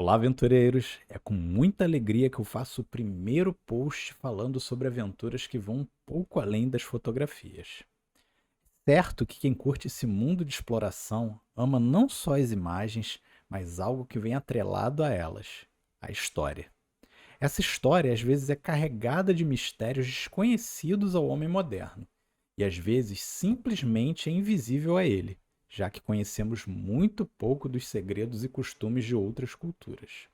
Olá, aventureiros! É com muita alegria que eu faço o primeiro post falando sobre aventuras que vão um pouco além das fotografias. Certo que quem curte esse mundo de exploração ama não só as imagens, mas algo que vem atrelado a elas: a história. Essa história às vezes é carregada de mistérios desconhecidos ao homem moderno, e às vezes simplesmente é invisível a ele, já que conhecemos muito pouco dos segredos e costumes de outras culturas.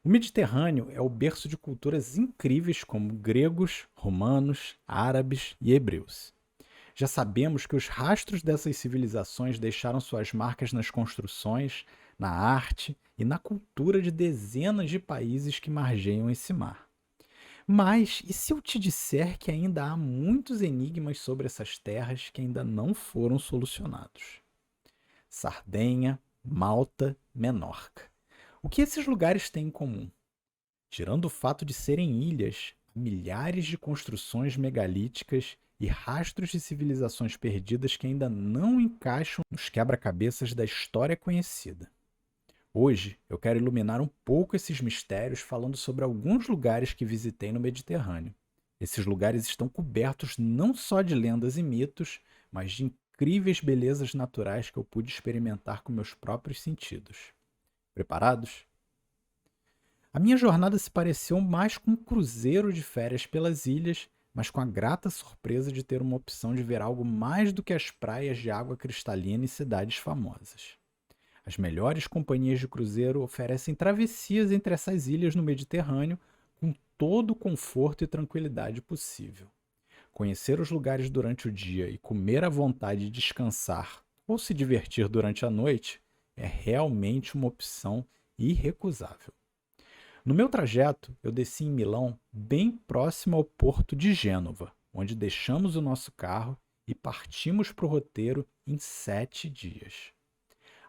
O Mediterrâneo é o berço de culturas incríveis como gregos, romanos, árabes e hebreus. Já sabemos que os rastros dessas civilizações deixaram suas marcas nas construções, na arte e na cultura de dezenas de países que margeiam esse mar. Mas e se eu te disser que ainda há muitos enigmas sobre essas terras que ainda não foram solucionados? Sardenha, Malta, Menorca. O que esses lugares têm em comum? Tirando o fato de serem ilhas, há milhares de construções megalíticas e rastros de civilizações perdidas que ainda não encaixam nos quebra-cabeças da história conhecida. Hoje, eu quero iluminar um pouco esses mistérios falando sobre alguns lugares que visitei no Mediterrâneo. Esses lugares estão cobertos não só de lendas e mitos, mas de incríveis belezas naturais que eu pude experimentar com meus próprios sentidos. Preparados? A minha jornada se pareceu mais com um cruzeiro de férias pelas ilhas, mas com a grata surpresa de ter uma opção de ver algo mais do que as praias de água cristalina e cidades famosas. As melhores companhias de cruzeiro oferecem travessias entre essas ilhas no Mediterrâneo com todo o conforto e tranquilidade possível. Conhecer os lugares durante o dia e comer à vontade e descansar ou se divertir durante a noite é realmente uma opção irrecusável. No meu trajeto, eu desci em Milão, bem próximo ao porto de Gênova, onde deixamos o nosso carro e partimos para o roteiro em 7 dias.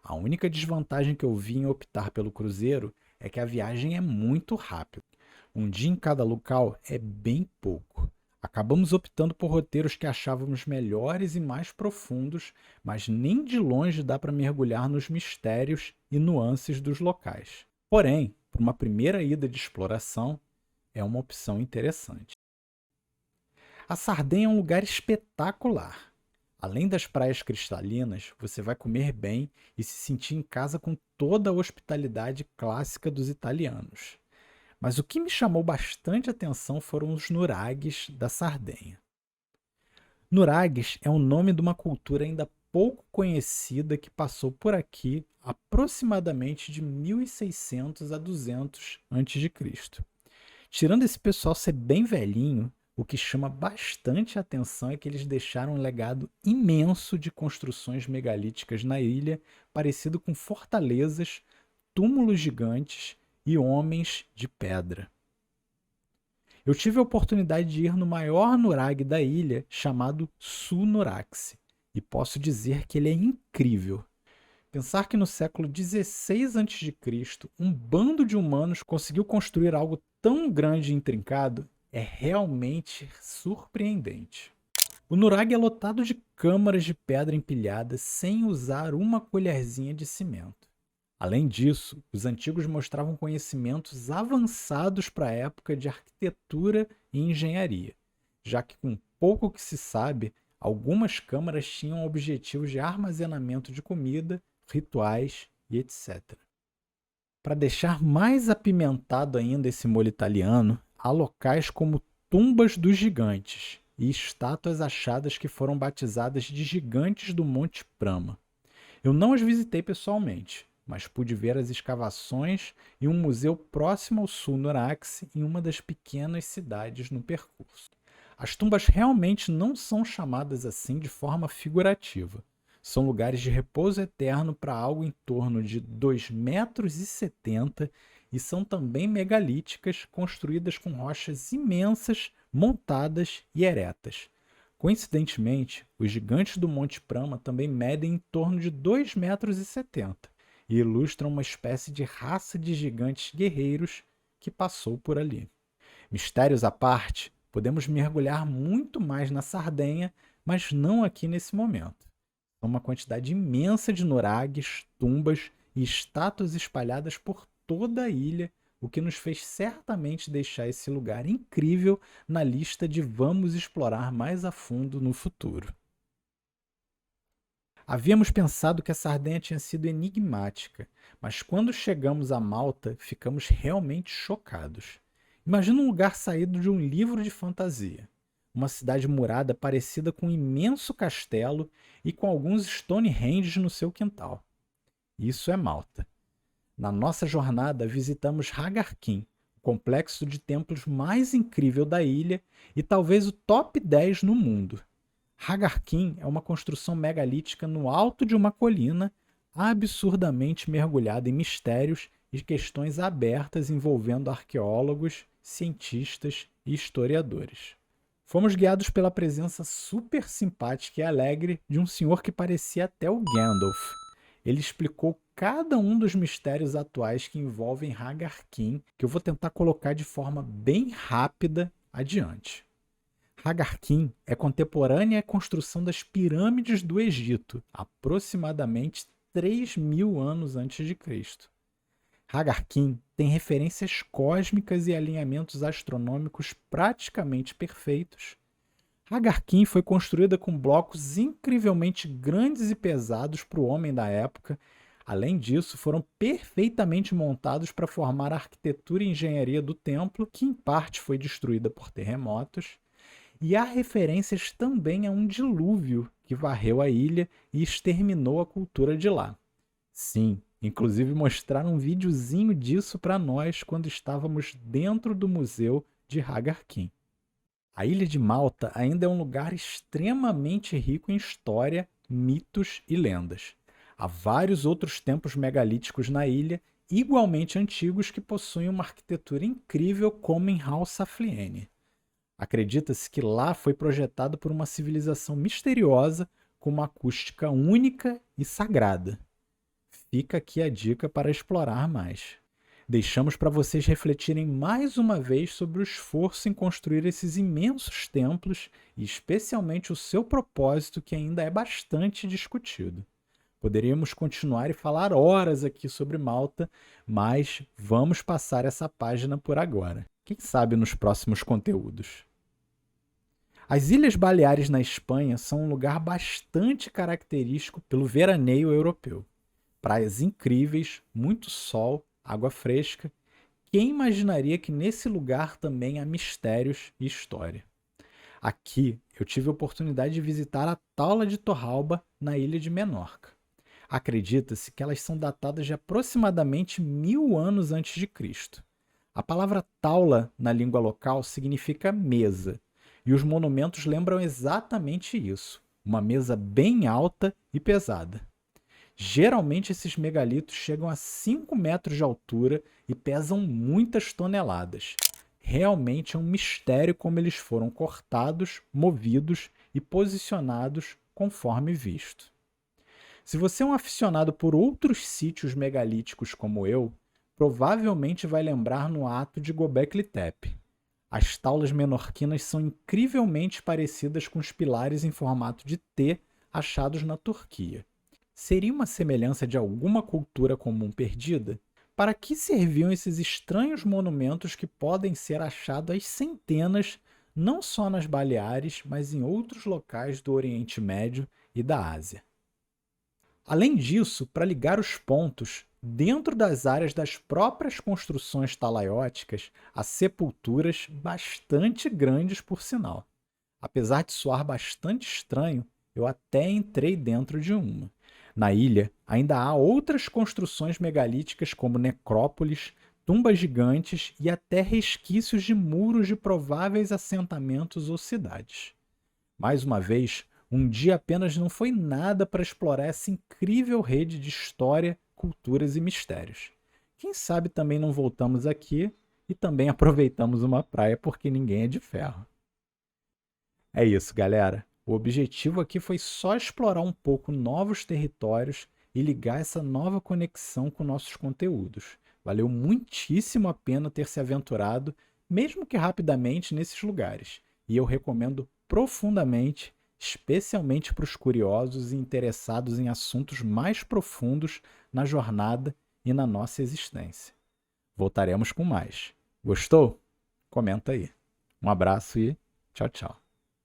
A única desvantagem que eu vi em optar pelo cruzeiro é que a viagem é muito rápida. Um dia em cada local é bem pouco. Acabamos optando por roteiros que achávamos melhores e mais profundos, mas nem de longe dá para mergulhar nos mistérios e nuances dos locais. Porém, para uma primeira ida de exploração, é uma opção interessante. A Sardenha é um lugar espetacular. Além das praias cristalinas, você vai comer bem e se sentir em casa com toda a hospitalidade clássica dos italianos. Mas o que me chamou bastante atenção foram os nuragues da Sardenha. Nuragues é o nome de uma cultura ainda pouco conhecida que passou por aqui aproximadamente de 1600 a 200 a.C. Tirando esse pessoal ser bem velhinho, o que chama bastante atenção é que eles deixaram um legado imenso de construções megalíticas na ilha, parecido com fortalezas, túmulos gigantes e homens de pedra. Eu tive a oportunidade de ir no maior nurag da ilha, chamado Sul-Nuraxi, e posso dizer que ele é incrível. Pensar que no século XVI a.C., um bando de humanos conseguiu construir algo tão grande e intrincado é realmente surpreendente. O nurag é lotado de câmaras de pedra empilhadas sem usar uma colherzinha de cimento. Além disso, os antigos mostravam conhecimentos avançados para a época de arquitetura e engenharia, já que com pouco que se sabe, algumas câmaras tinham objetivos de armazenamento de comida, rituais e etc. Para deixar mais apimentado ainda esse molho italiano, há locais como tumbas dos gigantes e estátuas achadas que foram batizadas de gigantes do Monte Prama. Eu não as visitei pessoalmente, mas pude ver as escavações e um museu próximo ao Sul-Nuraxi em uma das pequenas cidades no percurso. As tumbas realmente não são chamadas assim de forma figurativa. São lugares de repouso eterno para algo em torno de 2,70 metros e são também megalíticas, construídas com rochas imensas, montadas e eretas. Coincidentemente, os gigantes do Monte Prama também medem em torno de 2,70 metros e ilustram uma espécie de raça de gigantes guerreiros que passou por ali. Mistérios à parte, podemos mergulhar muito mais na Sardenha, mas não aqui nesse momento. São uma quantidade imensa de nuragues, tumbas e estátuas espalhadas por toda a ilha, o que nos fez certamente deixar esse lugar incrível na lista de vamos explorar mais a fundo no futuro. Havíamos pensado que a Sardenha tinha sido enigmática, mas quando chegamos a Malta, ficamos realmente chocados. Imagina um lugar saído de um livro de fantasia. Uma cidade murada parecida com um imenso castelo e com alguns Stonehenge no seu quintal. Isso é Malta. Na nossa jornada, visitamos Hagar-Qin, o complexo de templos mais incrível da ilha e talvez o top 10 no mundo. Hagar-Qin é uma construção megalítica no alto de uma colina, absurdamente mergulhada em mistérios e questões abertas envolvendo arqueólogos, cientistas e historiadores. Fomos guiados pela presença super simpática e alegre de um senhor que parecia até o Gandalf. Ele explicou cada um dos mistérios atuais que envolvem Hagar-Qin, que eu vou tentar colocar de forma bem rápida adiante. Hagar-Qin é contemporânea à construção das pirâmides do Egito, aproximadamente 3.000 anos antes de Cristo. Hagar-Qin tem referências cósmicas e alinhamentos astronômicos praticamente perfeitos. Hagar-Qin foi construída com blocos incrivelmente grandes e pesados para o homem da época. Além disso, foram perfeitamente montados para formar a arquitetura e engenharia do templo, que em parte foi destruída por terremotos. E há referências também a um dilúvio que varreu a ilha e exterminou a cultura de lá. Sim, inclusive mostraram um videozinho disso para nós quando estávamos dentro do museu de Hagar-Qin. A ilha de Malta ainda é um lugar extremamente rico em história, mitos e lendas. Há vários outros templos megalíticos na ilha, igualmente antigos, que possuem uma arquitetura incrível, como em Hal Saflieni. Acredita-se que lá foi projetado por uma civilização misteriosa com uma acústica única e sagrada. Fica aqui a dica para explorar mais. Deixamos para vocês refletirem mais uma vez sobre o esforço em construir esses imensos templos e especialmente o seu propósito, que ainda é bastante discutido. Poderíamos continuar e falar horas aqui sobre Malta, mas vamos passar essa página por agora. Quem sabe nos próximos conteúdos. As Ilhas Baleares na Espanha são um lugar bastante característico pelo veraneio europeu. Praias incríveis, muito sol, água fresca. Quem imaginaria que nesse lugar também há mistérios e história? Aqui eu tive a oportunidade de visitar a Taula de Torralba na ilha de Menorca. Acredita-se que elas são datadas de aproximadamente 1000 anos antes de Cristo. A palavra taula na língua local significa mesa, e os monumentos lembram exatamente isso, uma mesa bem alta e pesada. Geralmente esses megalitos chegam a 5 metros de altura e pesam muitas toneladas. Realmente é um mistério como eles foram cortados, movidos e posicionados conforme visto. Se você é um aficionado por outros sítios megalíticos como eu, provavelmente vai lembrar no ato de Göbekli Tepe. As taulas menorquinas são incrivelmente parecidas com os pilares em formato de T achados na Turquia. Seria uma semelhança de alguma cultura comum perdida? Para que serviam esses estranhos monumentos que podem ser achados às centenas, não só nas Baleares, mas em outros locais do Oriente Médio e da Ásia? Além disso, para ligar os pontos, dentro das áreas das próprias construções talaióticas, há sepulturas bastante grandes, por sinal. Apesar de soar bastante estranho, eu até entrei dentro de uma. Na ilha, ainda há outras construções megalíticas como necrópolis, tumbas gigantes e até resquícios de muros de prováveis assentamentos ou cidades. Mais uma vez, um dia apenas não foi nada para explorar essa incrível rede de história, culturas e mistérios. Quem sabe também não voltamos aqui e também aproveitamos uma praia, porque ninguém é de ferro. É isso, galera. O objetivo aqui foi só explorar um pouco novos territórios e ligar essa nova conexão com nossos conteúdos. Valeu muitíssimo a pena ter se aventurado, mesmo que rapidamente, nesses lugares. E eu recomendo profundamente, especialmente para os curiosos e interessados em assuntos mais profundos na jornada e na nossa existência. Voltaremos com mais. Gostou? Comenta aí. Um abraço e tchau, tchau.